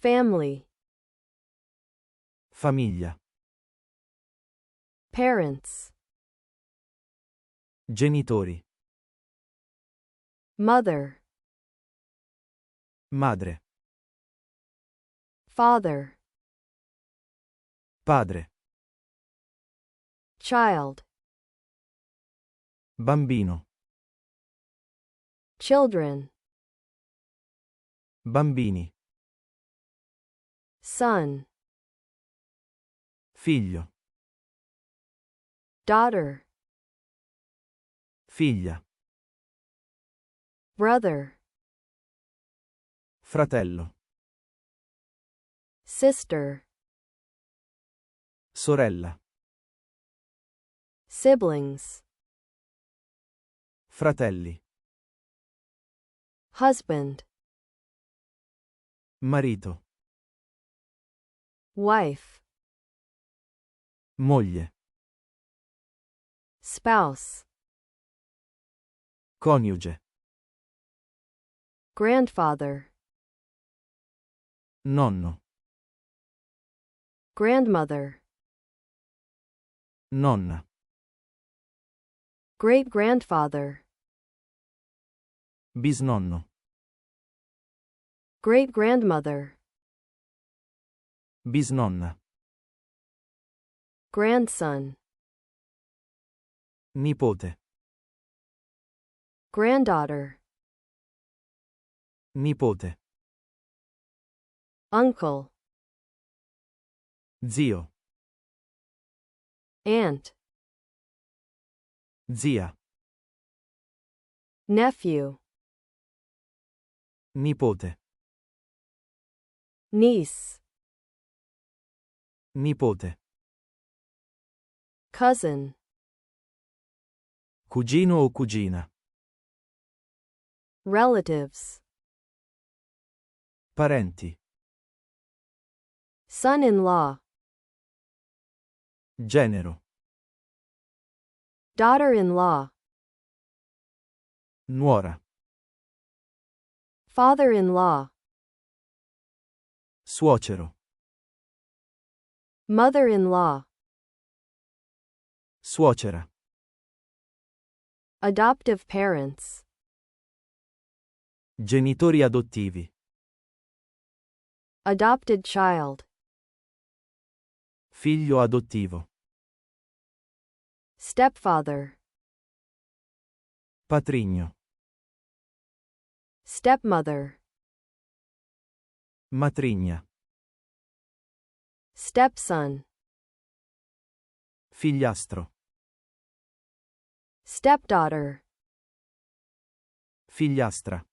family, famiglia, parents, genitori, mother, madre, father, padre, child, bambino, children, bambini, son, figlio, daughter, figlia, brother, fratello, sister, sorella, siblings, fratelli, husband, marito, wife, moglie, spouse, coniuge, grandfather, nonno, grandmother, nonna, great-grandfather, bisnonno, great-grandmother, bisnonna, grandson, nipote, granddaughter, nipote, uncle, zio, aunt, zia, nephew, nipote, niece, nipote, cousin, cugino o cugina, relatives, parenti, son-in-law, genero, daughter-in-law, nuora, father-in-law, suocero, mother-in-law, suocera, adoptive parents, genitori adottivi, adopted child, figlio adottivo, stepfather, patrigno, stepmother, matrigna, stepson, figliastro, stepdaughter, figliastra,